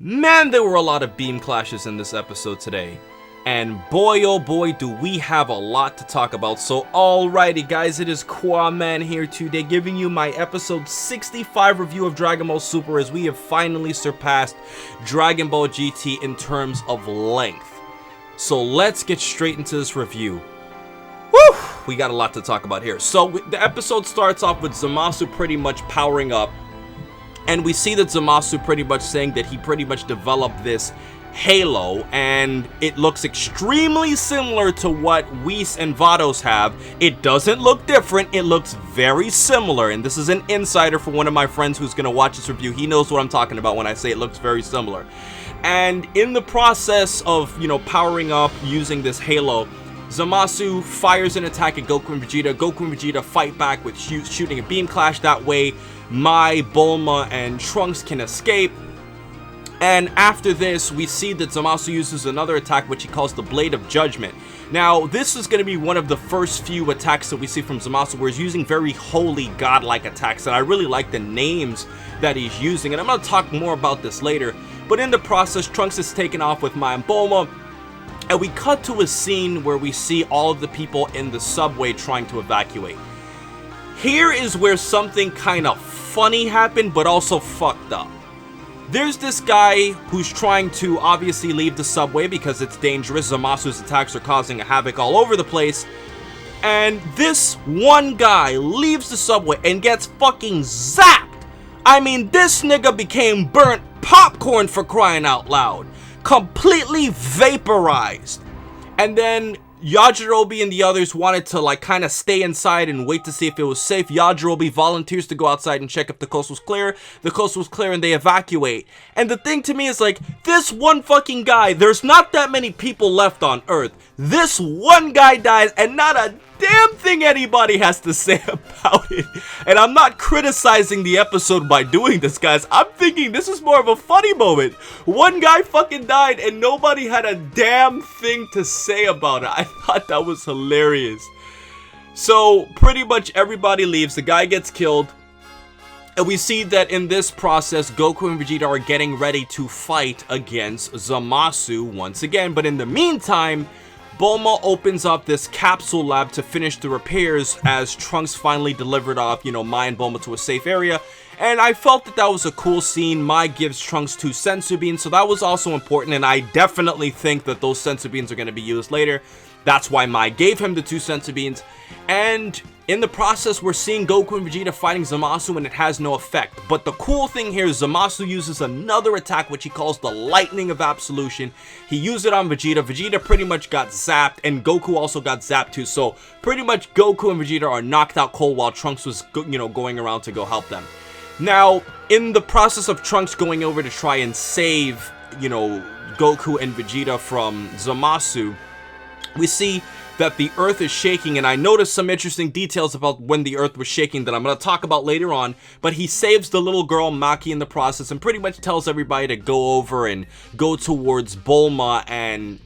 Man, there were a lot of beam clashes in this episode today. And boy oh boy do we have a lot to talk about. So alrighty guys, it is Quaman here today giving you my episode 65 review of Dragon Ball Super, as we have finally surpassed Dragon Ball GT in terms of length. So let's get straight into this review. Woo! We got a lot to talk about here. So the episode starts off with Zamasu pretty much powering up. And we see that Zamasu pretty much saying that he pretty much developed this halo, and it looks extremely similar to what Whis and Vados have. It doesn't look different, it looks very similar, and this is an insider for one of my friends who's gonna watch this review. He knows what I'm talking about when I say it looks very similar. And in the process of, you know, powering up using this halo, Zamasu fires an attack at Goku and Vegeta. Goku and Vegeta fight back with shooting a beam clash. That way Mai, Bulma, and Trunks can escape. And after this, we see that Zamasu uses another attack, which he calls the Blade of Judgment. Now, this is going to be one of the first few attacks that we see from Zamasu, where he's using very holy, godlike attacks, and I really like the names that he's using, and I'm going to talk more about this later. But in the process, Trunks is taken off with Mai and Bulma, and we cut to a scene where we see all of the people in the subway trying to evacuate. Here is where something kind of funny happened, but also fucked up. There's this guy who's trying to obviously leave the subway because it's dangerous. Zamasu's attacks are causing a havoc all over the place. And this one guy leaves the subway and gets fucking zapped. I mean, this nigga became burnt popcorn, for crying out loud. Completely vaporized. And then Yajirobe and the others wanted to like kind of stay inside and wait to see if it was safe. Yajirobe volunteers to go outside and check if the coast was clear. The coast was clear and they evacuate. And the thing to me is like, this one fucking guy, there's not that many people left on Earth. This one guy dies and not a damn thing anybody has to say about it. And I'm not criticizing the episode by doing this, guys. I'm thinking this is more of a funny moment. One guy fucking died and nobody had a damn thing to say about it. I thought that was hilarious. So pretty much everybody leaves. The guy gets killed. And we see that in this process, Goku and Vegeta are getting ready to fight against Zamasu once again. But in the meantime, Bulma opens up this capsule lab to finish the repairs as Trunks finally delivered off, you know, Mai and Bulma to a safe area. And I felt that that was a cool scene. Mai gives Trunks 2 senzu beans, so that was also important, and I definitely think that those senzu beans are going to be used later. That's why Mai gave him the 2 senzu beans. And in the process, we're seeing Goku and Vegeta fighting Zamasu, and it has no effect. But the cool thing here is Zamasu uses another attack, which he calls the Lightning of Absolution. He used it on Vegeta. Vegeta pretty much got zapped, and Goku also got zapped too. So pretty much Goku and Vegeta are knocked out cold while Trunks was, you know, going around to go help them. Now, in the process of Trunks going over to try and save, you know, Goku and Vegeta from Zamasu, we see that the earth is shaking, and I noticed some interesting details about when the earth was shaking that I'm going to talk about later on. But he saves the little girl Maki in the process and pretty much tells everybody to go over and go towards Bulma and,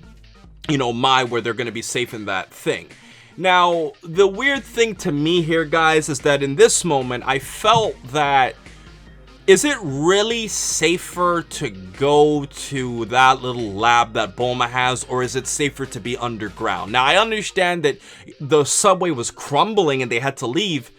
you know, Mai, where they're going to be safe in that thing. Now, the weird thing to me here, guys, is that in this moment, I felt that, is it really safer to go to that little lab that Bulma has, or is it safer to be underground? Now, I understand that the subway was crumbling and they had to leave,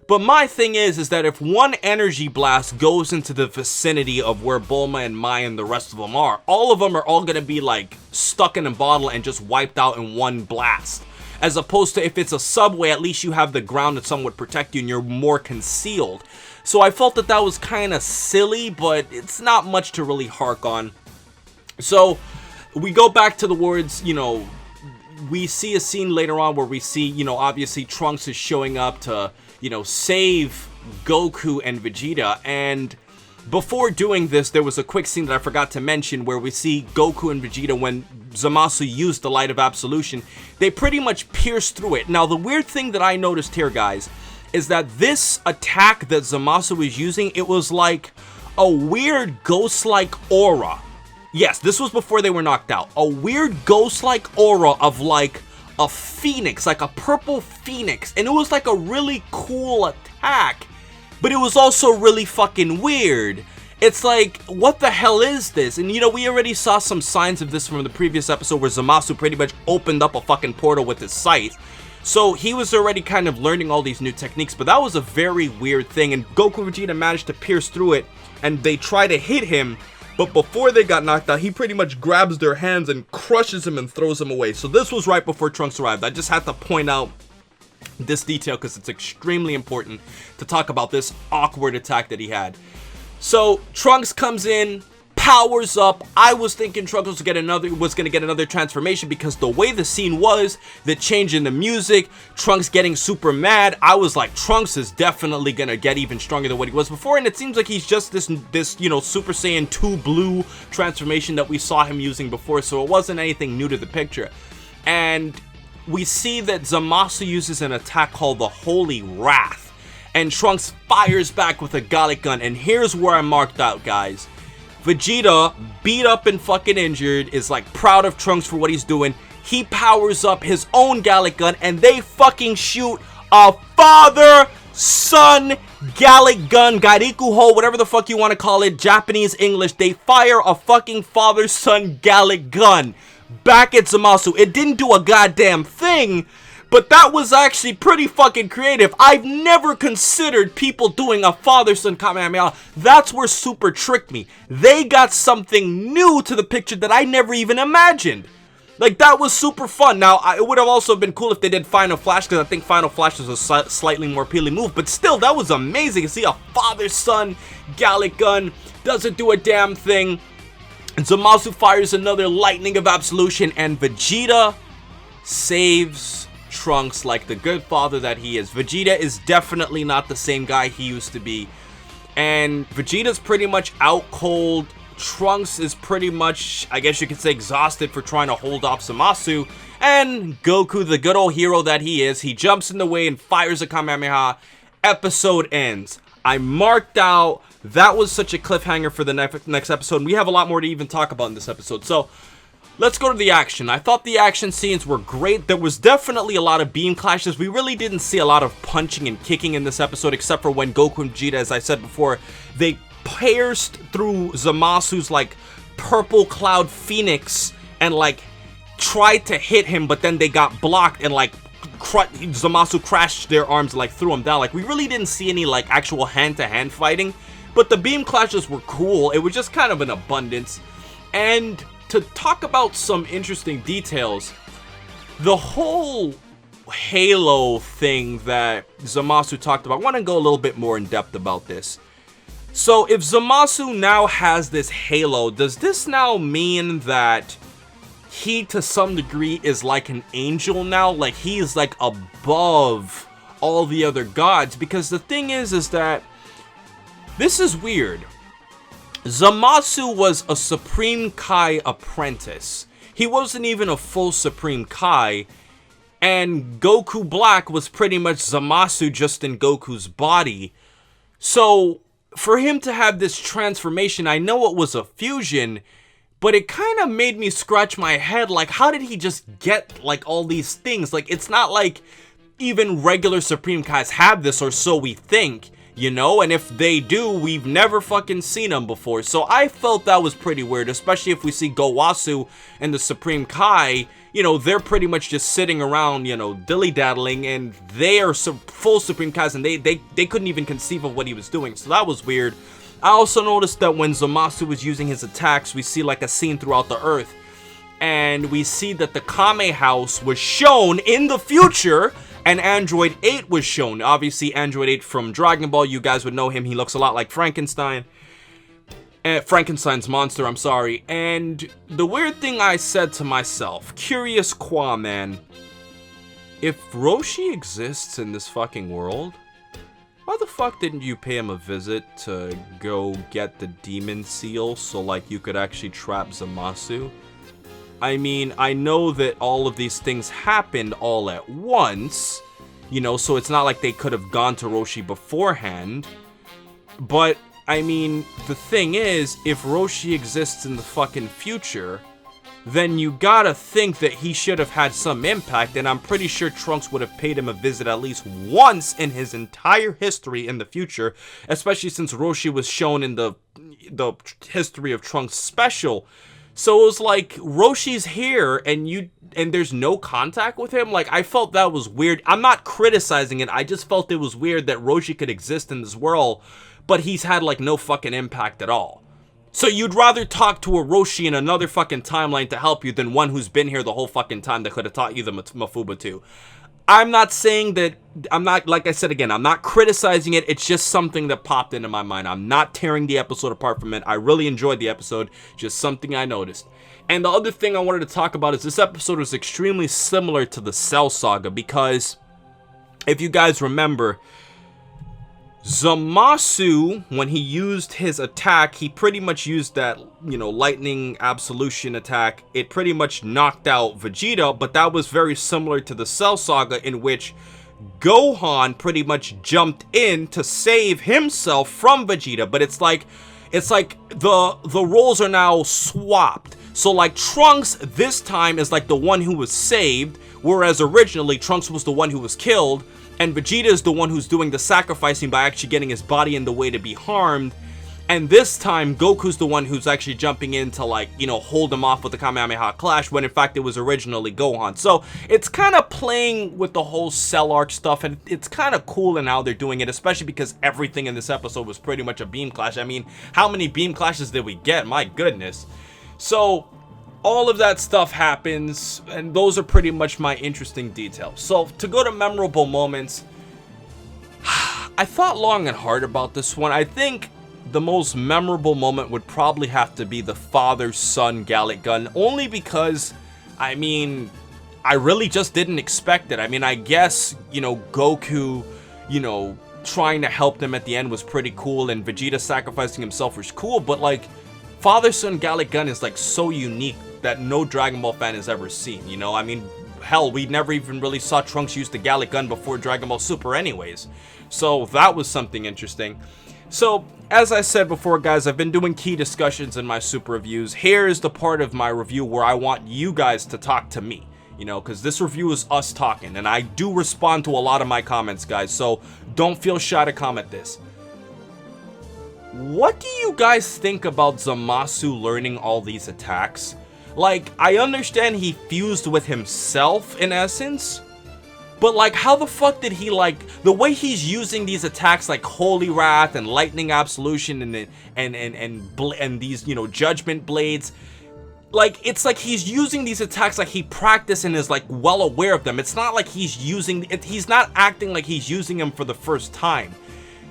but my thing is that if one energy blast goes into the vicinity of where Bulma and Mai and the rest of them are all going to be like stuck in a bottle and just wiped out in one blast. As opposed to if it's a subway, at least you have the ground that somewhat protect you and you're more concealed. So I felt that that was kind of silly, but it's not much to really hark on. So we go back to the words, you know, we see a scene later on where we see, you know, obviously Trunks is showing up to, you know, save Goku and Vegeta. And before doing this, there was a quick scene that I forgot to mention where we see Goku and Vegeta, when Zamasu used the Light of Absolution, they pretty much pierce through it. Now, the weird thing that I noticed here, guys, is that this attack that Zamasu was using, it was like a weird ghost-like aura. Yes, this was before they were knocked out. A weird ghost-like aura of like a phoenix, like a purple phoenix. And it was like a really cool attack, but it was also really fucking weird. It's like, what the hell is this? And you know, we already saw some signs of this from the previous episode where Zamasu pretty much opened up a fucking portal with his scythe. So he was already kind of learning all these new techniques, but that was a very weird thing. And Goku and Vegeta managed to pierce through it, and they try to hit him. But before they got knocked out, he pretty much grabs their hands and crushes him and throws him away. So this was right before Trunks arrived. I just had to point out this detail because it's extremely important to talk about this awkward attack that he had. So Trunks comes in, powers up. I was thinking Trunks was gonna get another transformation because the way the scene was, the change in the music, Trunks getting super mad. I was like, Trunks is definitely gonna get even stronger than what he was before, and it seems like he's just this you know, Super Saiyan 2 blue transformation that we saw him using before, so it wasn't anything new to the picture. And we see that Zamasu uses an attack called the Holy Wrath, and Trunks fires back with a galick gun. And here's where I marked out, guys. Vegeta, beat up and fucking injured, is like proud of Trunks for what he's doing. He powers up his own galick gun, and they fucking shoot a father-son galick gun, Gairikuho, whatever the fuck you want to call it, Japanese, English. They fire a fucking father-son galick gun back at Zamasu. It didn't do a goddamn thing, but that was actually pretty fucking creative. I've never considered people doing a father-son Kamehameha. That's where Super tricked me. They got something new to the picture that I never even imagined. Like, that was super fun. Now, it would have also been cool if they did Final Flash, because I think Final Flash was a slightly more appealing move. But still, that was amazing to see a father-son galick gun. Doesn't do a damn thing. And Zamasu fires another Lightning of Absolution, and Vegeta saves Trunks like the good father that he is. Vegeta is definitely not the same guy he used to be, and Vegeta's pretty much out cold. Trunks is pretty much, I guess you could say, exhausted for trying to hold off Zamasu, and Goku, the good old hero that he is, he jumps in the way and fires a Kamehameha. Episode ends. I marked out, that was such a cliffhanger for the next episode, and we have a lot more to even talk about in this episode. So let's go to the action. I thought the action scenes were great. There was definitely a lot of beam clashes. We really didn't see a lot of punching and kicking in this episode, except for when Goku and Vegeta, as I said before, they pierced through Zamasu's like purple cloud phoenix and like tried to hit him, but then they got blocked and like Zamasu crashed their arms and like threw him down. Like, we really didn't see any like actual hand-to-hand fighting, but the beam clashes were cool. It was just kind of an abundance. And to talk about some interesting details, the whole Halo thing that Zamasu talked about, I want to go a little bit more in depth about this. So if Zamasu now has this halo, does this now mean that he to some degree is like an angel now? Like, he is like above all the other gods? Because the thing is that this is weird. Zamasu was a Supreme Kai apprentice. He wasn't even a full Supreme Kai. And Goku Black was pretty much Zamasu just in Goku's body. So for him to have this transformation, I know it was a fusion, but it kind of made me scratch my head. Like, how did he just get like all these things? Like, it's not like even regular Supreme Kais have this, or so we think, you know? And if they do, we've never fucking seen them before. So I felt that was pretty weird, especially if we see Gowasu and the Supreme Kai, you know, they're pretty much just sitting around, you know, dilly-daddling, and they are full Supreme Kais, and they couldn't even conceive of what he was doing. So that was weird. I also noticed that when Zamasu was using his attacks, we see like a scene throughout the earth, and we see that the Kame House was shown in the future, and Android 8 was shown. Obviously, Android 8 from Dragon Ball, you guys would know him. He looks a lot like Frankenstein. Frankenstein's monster, I'm sorry. And the weird thing I said to myself, curious Qua, man, if Roshi exists in this fucking world, why the fuck didn't you pay him a visit to go get the demon seal so like you could actually trap Zamasu? I mean, I know that all of these things happened all at once, you know, so it's not like they could have gone to Roshi beforehand, but I mean, the thing is, if Roshi exists in the fucking future, then you gotta think that he should have had some impact, and I'm pretty sure Trunks would have paid him a visit at least once in his entire history in the future, especially since Roshi was shown in the the history of Trunks special. So it was like Roshi's here and there's no contact with him. Like, I felt that was weird. I'm not criticizing it. I just felt it was weird that Roshi could exist in this world, but he's had like no fucking impact at all. So you'd rather talk to a Roshi in another fucking timeline to help you than one who's been here the whole fucking time that could have taught you the Mafuba too. I'm not saying that, like I said again, I'm not criticizing it. It's just something that popped into my mind. I'm not tearing the episode apart from it. I really enjoyed the episode, just something I noticed. And the other thing I wanted to talk about is this episode was extremely similar to the Cell Saga because if you guys remember, Zamasu, when he used his attack, he pretty much used that, you know, lightning absolution attack. It pretty much knocked out Vegeta, but that was very similar to the Cell Saga in which Gohan pretty much jumped in to save himself from Vegeta. But it's like the roles are now swapped. So like Trunks this time is like the one who was saved, whereas originally Trunks was the one who was killed. And Vegeta is the one who's doing the sacrificing by actually getting his body in the way to be harmed. And this time, Goku's the one who's actually jumping in to, like, you know, hold him off with the Kamehameha Clash, when in fact it was originally Gohan. So it's kind of playing with the whole Cell Arc stuff, and it's kind of cool in how they're doing it, especially because everything in this episode was pretty much a beam clash. I mean, how many beam clashes did we get? My goodness. So all of that stuff happens, and those are pretty much my interesting details. So to go to memorable moments, I thought long and hard about this one. I think the most memorable moment would probably have to be the father-son Galick gun, only because, I mean, I really just didn't expect it. I mean, I guess, you know, Goku, you know, trying to help them at the end was pretty cool, and Vegeta sacrificing himself was cool, but like, father-son Galick gun is like so unique that no Dragon Ball fan has ever seen, you know? I mean, hell, we never even really saw Trunks use the Galick gun before Dragon Ball Super anyways. So that was something interesting. So, as I said before, guys, I've been doing key discussions in my Super reviews. Here is the part of my review where I want you guys to talk to me, you know, because this review is us talking, and I do respond to a lot of my comments, guys, so don't feel shy to comment this. What do you guys think about Zamasu learning all these attacks? Like, I understand he fused with himself in essence, but like, how the fuck did he, like, the way he's using these attacks like Holy Wrath and Lightning Absolution and these, you know, Judgement blades, like, it's like he's using these attacks like he practiced and is like well aware of them. It's not like he's not acting like he's using them for the first time.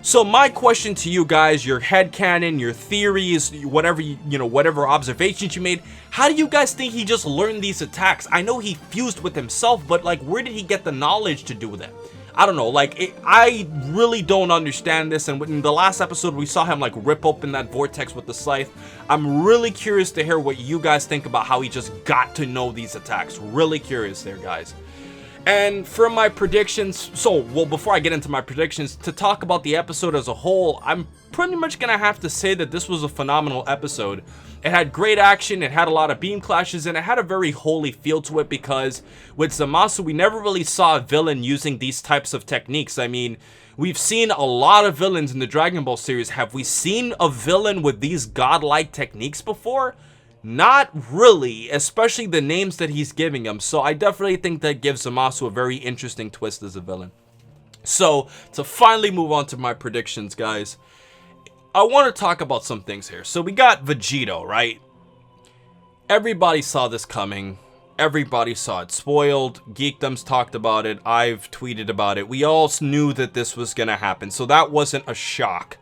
So my question to you guys, your headcanon, your theories, whatever, you know, whatever observations you made, how do you guys think he just learned these attacks? I know he fused with himself, but like, where did he get the knowledge to do that? I don't know, like, I really don't understand this, and in the last episode, we saw him like rip open that vortex with the scythe. I'm really curious to hear what you guys think about how he just got to know these attacks. Really curious there, guys. And for my predictions, well, before I get into my predictions, to talk about the episode as a whole, I'm pretty much gonna have to say that this was a phenomenal episode. It had great action, it had a lot of beam clashes, and it had a very holy feel to it because with Zamasu, we never really saw a villain using these types of techniques. I mean, we've seen a lot of villains in the Dragon Ball series. Have we seen a villain with these godlike techniques before? Not really, especially the names that he's giving him. So I definitely think that gives Zamasu a very interesting twist as a villain. So to finally move on to my predictions, guys, I want to talk about some things here. So we got Vegito, right? Everybody saw this coming. Everybody saw it spoiled. Geekdom's talked about it. I've tweeted about it. We all knew that this was going to happen. So that wasn't a shock.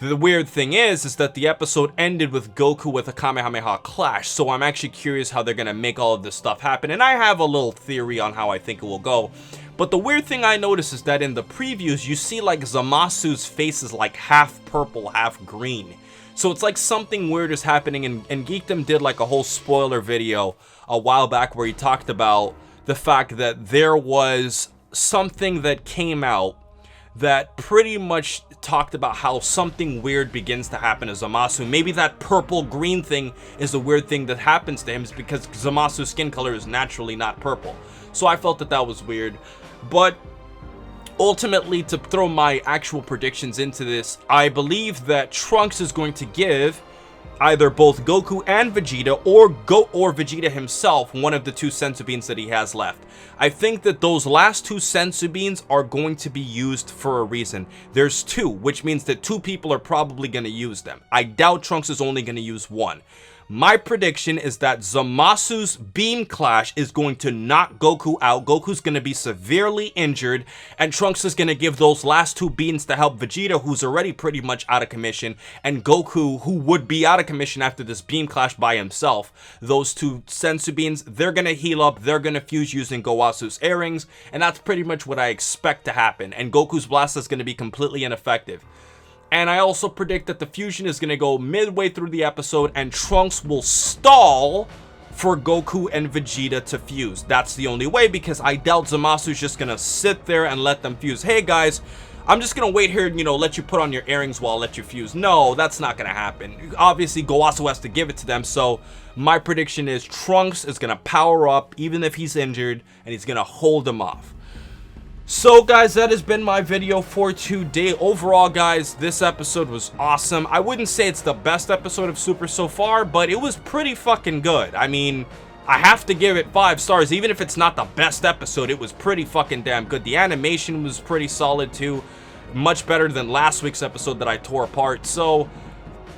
The weird thing is that the episode ended with Goku with a Kamehameha Clash, so I'm actually curious how they're going to make all of this stuff happen, and I have a little theory on how I think it will go. But the weird thing I noticed is that in the previews, you see like Zamasu's face is like half purple, half green. So it's like something weird is happening, and Geekdom did like a whole spoiler video a while back where he talked about the fact that there was something that came out that pretty much talked about how something weird begins to happen to Zamasu. Maybe that purple-green thing is the weird thing that happens to him, is because Zamasu's skin color is naturally not purple. So I felt that that was weird. But Ultimately, to throw my actual predictions into this, I believe that Trunks is going to give either both Goku and Vegeta or Vegeta himself one of the 2 senzu beans that he has left. I think that those last 2 senzu beans are going to be used for a reason. There's 2, which means that 2 people are probably going to use them. I doubt Trunks is only going to use 1. My prediction is that Zamasu's beam clash is going to knock Goku out. Goku's going to be severely injured, and Trunks is going to give those last 2 beans to help Vegeta, who's already pretty much out of commission, and Goku, who would be out of commission after this beam clash by himself. Those 2 senzu beans, they're going to heal up, they're going to fuse using Goasu's air-rings, and that's pretty much what I expect to happen, and Goku's blast is going to be completely ineffective. And I also predict that the fusion is going to go midway through the episode and Trunks will stall for Goku and Vegeta to fuse. That's the only way, because I doubt Zamasu's just going to sit there and let them fuse. Hey guys, I'm just going to wait here and, let you put on your earrings while I let you fuse. No, that's not going to happen. Obviously, Goasu has to give it to them. So my prediction is Trunks is going to power up even if he's injured, and he's going to hold him off. So guys, that has been my video for today. Overall guys, this episode was awesome. I wouldn't say it's the best episode of Super so far, but it was pretty fucking good. I mean, I have to give it 5 stars. Even if it's not the best episode, it was pretty fucking damn good. The animation was pretty solid too. Much better than last week's episode that I tore apart. So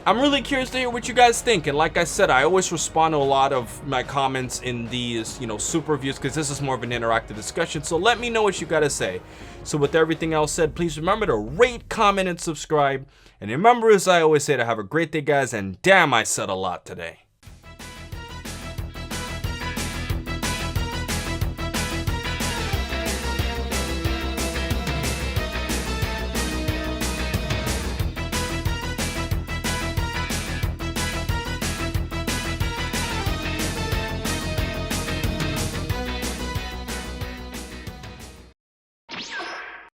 I'm really curious to hear what you guys think, and like I said, I always respond to a lot of my comments in these, super reviews, because this is more of an interactive discussion, so let me know what you gotta say. So with everything else said, please remember to rate, comment, and subscribe, and remember, as I always say, to have a great day, guys, and damn, I said a lot today.